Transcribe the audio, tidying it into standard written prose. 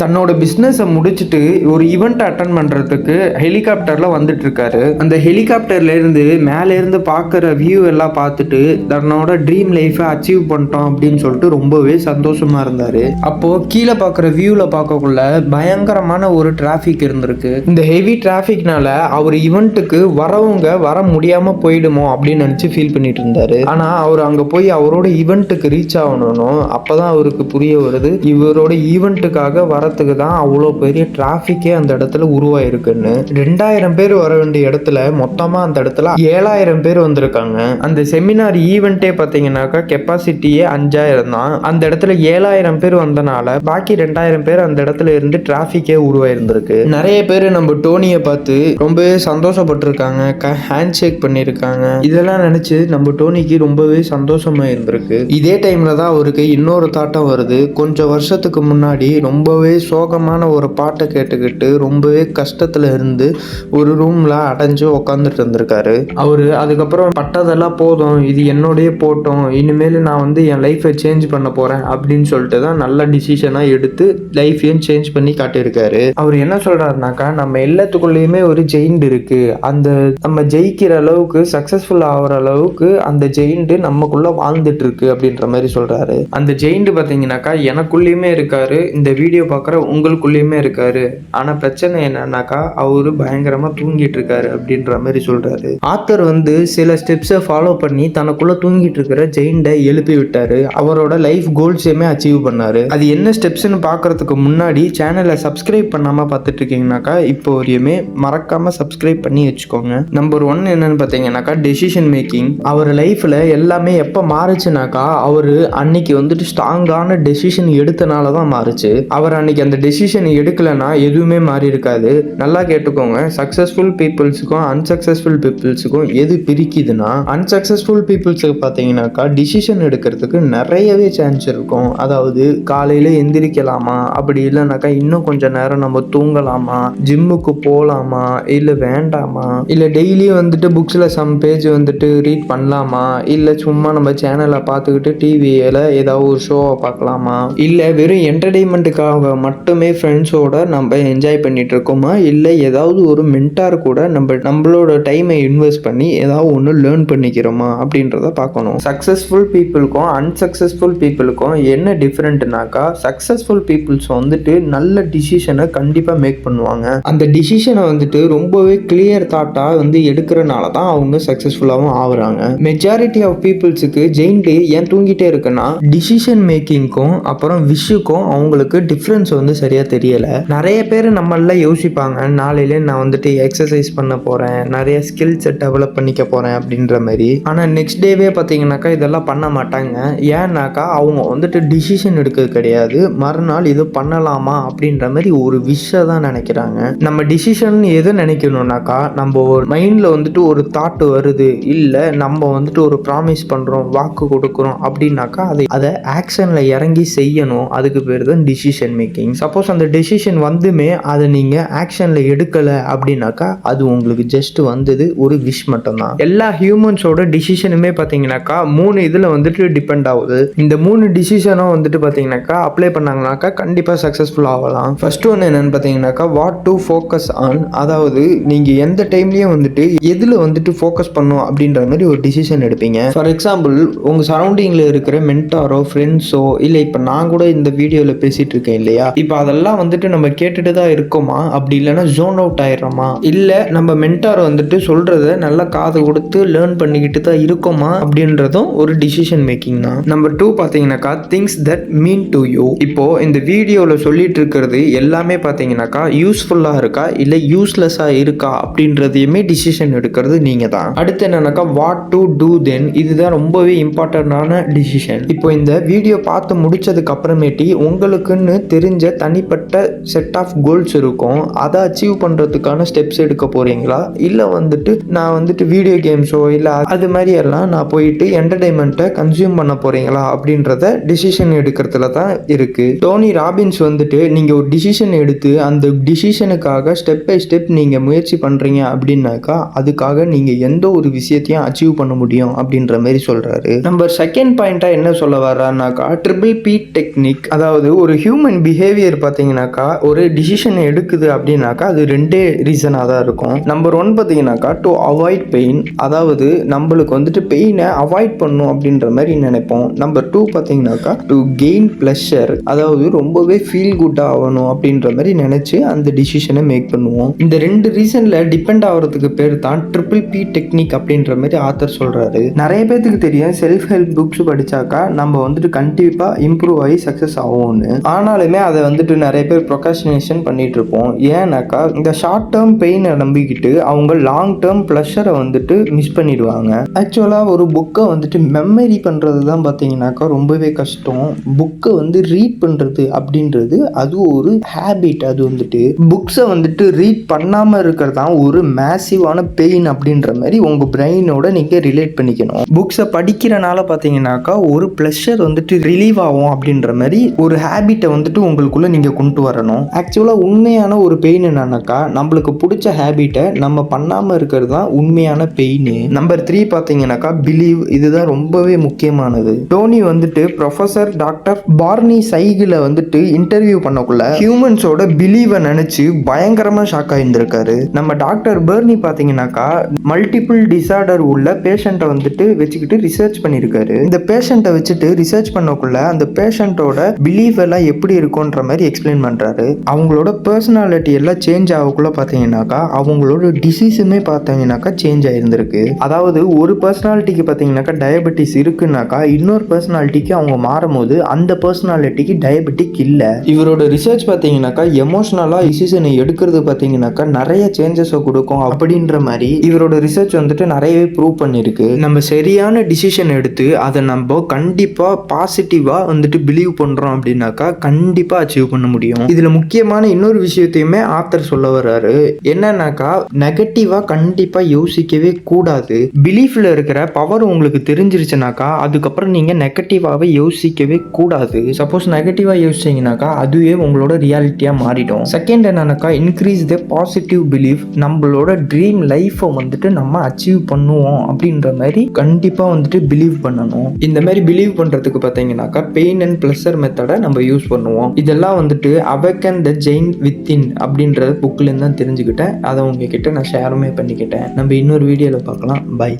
தன்னோட பிஸ்னஸை முடிச்சுட்டு ஒரு ஈவெண்ட் அட்டன் பண்ணுறதுக்கு ஹெலிகாப்டரில் வந்துட்டு இருக்காரு. அந்த ஹெலிகாப்டர்லேருந்து மேலேருந்து பார்க்குற வியூ எல்லாம் பார்த்துட்டு தன்னோட ட்ரீம் லைஃப்பை அச்சீவ் பண்ணிட்டோம் அப்படின்னு சொல்லிட்டு ரொம்பவே சந்தோஷமாக இருந்தார். அப்போது கீழே பார்க்குற வியூவில் பார்க்கக்குள்ள பயங்கரமான ஒரு டிராஃபிக் இருந்திருக்கு. இந்த ஹெவி டிராஃபிக்னால அவர் ஈவெண்ட்டுக்கு வரவங்க வர முடியாமல் போயிடுமோ அப்படின்னு நினச்சி ஃபீல் பண்ணிட்டு இருந்தார். ஆனால் அவர் அங்கே போய் அவரோட ஈவெண்ட்டுக்கு ரீச் ஆகணும். அப்போ தான் அவருக்கு புரிய வருது, இவரோட ஈவெண்ட்டுக்காக வரத்துக்கு தான் அவ்வளோ பெரிய டிராஃபிக்கே அந்த இடத்துல உருவாயிருக்குன்னு. 2000 பேர் வர வேண்டிய இடத்துல மொத்தமாக அந்த இடத்துல 7000 பேர் வந்திருக்காங்க. அந்த செமினார் ஈவெண்ட்டே பார்த்தீங்கன்னாக்கா கெப்பாசிட்டியே 5000 தான். அந்த இடத்துல 7000 பேர் வந்தனால பாக்கி 2000 பேர் அந்த இடத்துல இருந்து டிராஃபிக்கே உருவாயிருந்திருக்கு. நிறைய பேர் நம்ம டோனியை பார்த்து ரொம்பவே சந்தோஷப்பட்டிருக்காங்க, ஹேண்ட் ஷேக் பண்ணியிருக்காங்க. இதெல்லாம் நினைச்சு நம்ம டோனிக்கு ரொம்பவே சந்தோஷமா இருந்திருக்கு. இதே டைம்ல தான் அவருக்கு இன்னொரு தாட்டம் வருது. கொஞ்சம் வருஷத்துக்கு முன்னாடி ரொம்பவே சோகமான ஒரு பாட்டை கேட்டுக்கிட்டு ரொம்பவே கஷ்டத்துல இருந்து ஒரு ரூம்ல அடைஞ்சு உக்காந்துட்டு இருந்திருக்காரு. அவரு அதுக்கப்புறம் பட்டதெல்லாம் போதும், இது என்னோடய போட்டோம், இனிமேல் நான் என் லைஃபை சேஞ்ச் பண்ண போறேன் அப்படின்னு சொல்லிட்டு தான் நல்ல டிசிஷனா எடுத்து லைஃபையும் சேஞ்ச் பண்ணி காட்டியிருக்காரு. அவர் என்ன சொல்றாருனாக்கா, நம்ம எல்லாத்துக்குள்ளேயுமே ஒரு ஜெயிண்ட் இருக்கு, அந்த நம்ம ஜெயிக்கிற அளவுக்கு சக்சஸ்ஃபுல் ஆகிற அளவுக்கு அந்த ஜெயிண்ட் நமக்குள்ள வாழ்ந்துட்டு இருக்கு அப்படின்ற மாதிரி சொல்றாரு. அந்த ஜெயிண்ட் பாத்தீங்கன்னாக்கா எனக்குள்ளேயுமே இருக்காரு, இந்த வீடியோ பார்க்குற உங்களுக்குள்ளேயுமே இருக்காரு. ஆனால் பிரச்சனை என்னன்னாக்கா அவரு பயங்கரமாக தூங்கிட்டு இருக்காரு அப்படின்ற மாதிரி சொல்றாரு. ஆத்தர் சில ஸ்டெப்ஸை ஃபாலோ பண்ணி தனக்குள்ள தூங்கிட்டு இருக்கிற ஜெயிண்டை எழுப்பி விட்டாரு. அவரோட லைஃப் கோல்ஸையுமே அச்சீவ் பண்ணாரு. அது என்ன ஸ்டெப்ஸ்ன்னு பார்க்கறதுக்கு முன்னாடி சேனலை சப்ஸ்கிரைப் பண்ணாமல் பார்த்துட்டு இருக்கீங்கன்னாக்கா இப்போ வரையுமே மறக்காம சப்ஸ்கிரைப் பண்ணி வச்சுக்கோங்க. நம்பர் 1 என்னன்னு பார்த்தீங்கன்னாக்கா டெசிஷன் மேக்கிங். அவர் லைஃப்ல எல்லாமே எப்போ மாறுச்சுனாக்கா அவர் அன்னைக்கு ஸ்ட்ராங்கான டெசிஷன் எடுத்தனால தான் மாறுச்சு. அவர் அன்னைக்கு அந்த டெசிஷன் எடுக்கலன்னா எதுவுமே மாறி இருக்காது. நல்லா கேட்டுக்கோங்க, சக்சஸ்ஃபுல் பீப்புள்ஸுக்கும் அன்சக்சஸ்ஃபுல் பீப்புள்ஸுக்கும் எது பிரிக்குதுன்னா, அன்சக்சஸ்ஃபுல் பீப்புள்ஸுக்கு பார்த்தீங்கன்னாக்கா டிசிஷன் எடுக்கிறதுக்கு நிறையவே சான்ஸ் இருக்கும். அதாவது காலையில் எந்திரிக்கலாமா, அப்படி இல்லைனாக்கா இன்னும் கொஞ்சம் நேரம் நம்ம தூங்கலாமா, ஜிம்முக்கு போகலாமா, இல்லை வேண்டாமா, இல்லை டெய்லியும் புக்ஸில் சம் பேஜ் ரீட் பண்ணலாமா, இல்லை சும்மா நம்ம சேனலை பார்த்துக்கிட்டு டிவியில் ஏதாவது ஒரு ஷோவை பார்க்கலாமா, இல்லை வெறும் என்டர்டெயின்மெண்ட்டுக்காக மட்டுமே ஃப்ரெண்ட்ஸோட நம்ம என்ஜாய் பண்ணிட்டு இருக்கோமா, இல்லை ஏதாவது ஒரு மென்டார் கூட நம்மளோட டைமை இன்வெஸ்ட் பண்ணி ஏதாவது ஒன்று லேர்ன் பண்ணிக்கிறோமா அப்படின்றத பார்க்கணும். சக்ஸஸ்ஃபுல் பீப்புளுக்கும் அன்சக்சஸ்ஃபுல் பீப்புளுக்கும் என்ன டிஃப்ரெண்ட்னாக்கா, சக்ஸஸ்ஃபுல் பீப்புள்ஸ் நல்ல டிசிஷனை கண்டிப்பாக மேக் பண்ணுவாங்க. அந்த டிசிஷனை ரொம்பவே கிளியர் தாட்டாக எடுக்கிறனால தான் அவங்க சக்ஸஸ்ஃபுல்லாகவும் ஆகுறாங்க. மெஜாரிட்டி ஆஃப் பீப்புள்ஸுக்கு ஜெயிண்ட் ஏன் தூங்கிட்டே இருக்குன்னா, டிசிஷன் மேக்கிங்க்கும் அப்புறம் விஷுக்கும் அவங்களுக்கு டிஃப்ரென்ஸ் சரியா தெரியல. நிறைய பேர் நம்மள யோசிப்பாங்க, நாளையில நான் எக்ஸசைஸ் பண்ண போறேன், நிறைய ஸ்கில்ஸை டெவலப் பண்ணிக்க போறேன் அப்படின்ற மாதிரி. ஆனா நெக்ஸ்ட் டேவே பார்த்தீங்கன்னாக்கா இதெல்லாம் பண்ண மாட்டாங்க. ஏன்னாக்கா அவங்க டிசிஷன் எடுக்கிறது கிடையாது, மறுநாள் இது பண்ணலாமா அப்படின்ற மாதிரி ஒரு விஷயம் தான் நினைக்கிறாங்க. நம்ம டிசிஷன் எது நினைக்கணும்னாக்கா, நம்ம ஒரு மைண்ட்ல ஒரு தாட் வருது, இல்ல நம்ம ஒரு ப்ராமிஸ் பண்றோம், வாக்கு கொடுக்குறோம் அப்படின்னாக்கா அதை ஆக்ஷன்ல இறங்கி செய்யணும். அதுக்கு பேர் தான் டிசிஷன் மேக்கிங். சப்போஸ் அந்த டெசிஷன் அதை நீங்க ஆக்ஷன்ல எடுக்கல அப்படின்னாக்கா அது உங்களுக்கு ஜஸ்ட் ஒரு விஷ் மட்டும் தான். எல்லா ஹியூமன்ஸோட டிசிஷனுமே பாத்தீங்கன்னாக்கா 3 இதுல டிபெண்ட் ஆகுது. இந்த 3 டிசிஷனும் பாத்தீங்கன்னாக்கா அப்ளை பண்ணாங்கன்னாக்கா கண்டிப்பா சக்சஸ்ஃபுல் ஆகலாம். ஃபர்ஸ்ட் ஒன் என்னன்னு பாத்தீங்கன்னாக்கா வாட் டு ஃபோக்கஸ் ஆன். அதாவது நீங்க எந்த டைம்லயும் எதுல ஃபோக்கஸ் பண்ணும் அப்படின்ற மாதிரி ஒரு டிசிஷன் எடுப்பீங்க. ஃபார் எக்ஸாம்பிள் உங்க சரௌண்டிங்ல இருக்கிற மென்டாரோ ஃப்ரெண்ட்ஸோ, இல்ல இப்ப நான் கூட இந்த வீடியோல பேசிட்டு இருக்கேன் இல்லையா, இப்போ அதெல்லாம் நம்ம கேட்டுட்டு தான் இருக்கோமா, அப்படி இல்லைன்னா ஜோன் அவுட் ஆயிடுறோமா, இல்ல நம்ம மென்டார் சொல்றத நல்லா காது கொடுத்து லேர்ன் பண்ணிக்கிட்டு தான் இருக்கோமா அப்படின்றதும் ஒரு டிசிஷன் மேக்கிங் தான். நம்பர் 2 பாத்தீங்கன்னாக்கா things that mean to you. இப்போ இந்த வீடியோல சொல்லிட்டு இருக்கிறது எல்லாமே பாத்தீங்கன்னாக்கா யூஸ்ஃபுல்லா இருக்கா இல்ல யூஸ்லெஸ்ஸா இருக்கா அப்படின்றதையுமே டிசிஷன் எடுக்கிறது நீங்க தான். அடுத்து என்னன்னாக்கா வாட் டு டூ தென். இதுதான் ரொம்பவே இம்பார்ட்டன்டான டிசிஷன். இப்போ இந்த வீடியோ பார்த்து முடிச்சதுக்கு அப்புறமேட்டி உங்களுக்குன்னு தெரிஞ்ச தனிப்பட்ட செட் ஆஃப் கோல்ஸ் இருக்கும். அதை அச்சீவ் பண்றதுக்கான ஸ்டெப்ஸ் எடுக்க போறீங்களா, இல்ல நான் வீடியோ கேம்ஸோ இல்ல அது மாதிரி எல்லாம் நான் போயிட்டு என்டர்டைன்மெண்ட்டை கன்சியூம் பண்ண போறீங்களா அப்படின்றத டிசிஷன் எடுக்கிறதுல தான் இருக்கு. டோனி ராபின்ஸ் நீங்க ஒரு டிசிஷன் எடுத்து அந்த டிசிஷனுக்காக ஸ்டெப் பை ஸ்டெப் நீங்க முயற்சி பண்றீங்க அப்படின்னாக்கா அதுக்காக நீங்க எந்த ஒரு விஷயத்தையும் அச்சீவ் பண்ண முடியும் அப்படின்ற மாதிரி சொல்றாரு. நம்பர் செகண்ட் பாயிண்டா என்ன சொல்ல வர்றாருனாக்கா ட்ரிபிள் பி டெக்னிக். அதாவது ஒரு ஹியூமன் பிஹேவியர் பிஹேவியர் பார்த்தீங்கன்னாக்கா ஒரு டிசிஷன் எடுக்குது அப்படின்னாக்கா அது ரெண்டே ரீசனாக தான் இருக்கும். நம்பர் 1 பார்த்தீங்கன்னாக்கா டு அவாய்ட் பெயின், அதாவது நம்மளுக்கு வந்துட்டு பெயினை அவாய்ட் பண்ணும் அப்படின்ற மாதிரி நினைப்போம். நம்பர் 2 பார்த்தீங்கன்னாக்கா டு கெயின் ப்ளஷர், அதாவது ரொம்பவே ஃபீல் குட்டாக ஆகணும் அப்படின்ற மாதிரி நினச்சி அந்த டிசிஷனை மேக் பண்ணுவோம். இந்த 2 ரீசனில் டிபெண்ட் ஆகிறதுக்கு பேர் தான் PPP டெக்னிக் அப்படின்ற மாதிரி ஆத்தர் சொல்கிறாரு. நிறைய பேருக்கு தெரியும் செல்ஃப் ஹெல்ப் புக்ஸ் படித்தாக்கா நம்ம வந்துட்டு கண்டிப்பாக இம்ப்ரூவ் ஆகி சக்ஸஸ் ஆகும்னு. ஆனாலுமே அதை வந்துட்டு நிறைய பேர் ப்ரொகாஸ்டினேஷன் பண்ணிட்டு இருப்போம். ஏன்னாக்கா இந்த ஷார்ட் டேர்ம் பெயினை நம்பிக்கிட்டு அவங்க லாங் டேர்ம் ப்ளஷரை வந்துட்டு மிஸ் பண்ணிடுவாங்க. ஆக்சுவலாக ஒரு புக்கை வந்துட்டு மெமரி பண்ணுறது தான் பார்த்தீங்கன்னாக்கா ரொம்பவே கஷ்டம். புக்கை வந்து ரீட் பண்ணுறது அப்படின்றது அது ஒரு ஹேபிட். அது வந்துட்டு புக்ஸை வந்துட்டு ரீட் பண்ணாமல் இருக்கிறது தான் ஒரு மேசிவான பெயின் அப்படின்ற மாதிரி உங்கள் பிரெயினோட நீங்கள் ரிலேட் பண்ணிக்கணும். புக்ஸை படிக்கிறனால பார்த்தீங்கன்னாக்கா ஒரு ப்ளஷர் வந்துட்டு ரிலீவ் ஆகும் அப்படின்ற மாதிரி ஒரு ஹேபிட்டை வந்துட்டு உங்களுக்குள்ளே நீங்கள் கொண்டு வரணும். ஆக்சுவலாக உண்மையான ஒரு பெயின் என்னன்னாக்கா நம்மளுக்கு பிடிச்ச ஹேபிட்டை நம்ம பண்ணாமல் இருக்கிறது தான் உண்மையான பெயின். நம்பர் 3 பார்த்தீங்கன்னாக்கா பிலீவ். இதுதான் ரொம்பவே முக்கியமானது. டோனி வந்துட்டு ப்ரொஃபசர் டாக்டர் பார்னி சைகிள வந்துட்டு இன்டர்வியூ பண்ணக்குள்ள ஹியூமன்ஸோட பிலீவை நினைச்சு பயங்கரமா ஷாக் ஆயிருந்திருக்காரு. நம்ம டாக்டர் பர்னி பார்த்தீங்கன்னாக்கா மல்டிபிள் டிசார்டர் உள்ள பேஷண்ட்டை வந்துட்டு வச்சுக்கிட்டு ரிசர்ச் பண்ணியிருக்காரு. இந்த பேஷண்ட்டை வச்சுட்டு ரிசர்ச் பண்ணக்குள்ள அந்த பேஷண்ட்டோட பிலீஃப் எல்லாம் எப்படி இருக்குன்ற மாதிரி எக்ஸ்பிளைன் பண்றாரு. அவங்களோட பர்சனாலிட்டி எல்லாம் சேஞ்ச் ஆகக்குள்ள பார்த்தீங்கன்னாக்கா அவங்களோட டிசீஸுமே பார்த்தீங்கன்னாக்கா சேஞ்ச் ஆயிருந்திருக்கு. அதாவது ஒரு பர்சனாலிட்டிக்கு பார்த்தீங்கன்னாக்கா டயபெட்டிஸ் இருக்குன்னாக்கா இன்னொரு பர்சனாலிட்டிக்கு அவங்க மாறும் போது அந்த பர்சனாலிட்டிக்கு டயபெட்டிக் இல்லை. இவரோட ரிசர்ச் பார்த்தீங்கன்னாக்கா எமோஷனலாக டிசிஷனை எடுக்கிறது பார்த்தீங்கன்னாக்கா நிறைய சேஞ்சஸை கொடுக்கும் அப்படின்ற மாதிரி இவரோட ரிசர்ச் வந்துட்டு நிறையவே ப்ரூவ் பண்ணியிருக்கு. நம்ம சரியான டிசிஷன் எடுத்து அதை நம்ம கண்டிப்பாக பாசிட்டிவாக வந்துட்டு பிலீவ் பண்ணுறோம் அப்படின்னாக்கா கண்டிப்பாக அச்சீவ் பண்ண முடியும். இதில் முக்கியமான இன்னொரு விஷயத்தையுமே ஆத்தர் சொல்ல வர்றாரு. என்னன்னாக்கா நெகட்டிவாக கண்டிப்பாக யோசிக்கவே கூடாது. பிலீஃபில் இருக்கிற பவர் உங்களுக்கு தெரிஞ்சிருச்சுனாக்கா அதுக்கப்புறம் நீங்கள் நெகட்டிவாகவே யோசிக்கவே கூடாது. சப்போஸ் நெகட்டிவாக யோசிச்சிங்கனாக்கா அதுவே உங்களோட ரியாலிட்டியாக மாறிடும். செகண்ட் என்னன்னாக்கா இன்க்ரீஸ் த பாசிட்டிவ் பிலீஃப். நம்மளோட ட்ரீம் லைஃப்பை வந்துட்டு நம்ம அச்சீவ் பண்ணுவோம் அப்படின்ற மாதிரி கண்டிப்பாக வந்துட்டு பிலீவ் பண்ணணும். இந்த மாதிரி பிலீவ் பண்ணுறதுக்கு பார்த்தீங்கன்னாக்கா பெயின் அண்ட் ப்ளஷர் மெத்தடை நம்ம யூஸ் பண்ணுவோம். இதெல்லாம் வந்துட்டு அவேக்கன் த ஜெயின் வித்தின் அப்படின்ற புக்லேருந்து தான் தெரிஞ்சுக்கிட்டேன். அதை உங்ககிட்ட நான் ஷேருமே பண்ணிக்கிட்டேன். நம்ம இன்னொரு வீடியோவில் பார்க்கலாம். பை.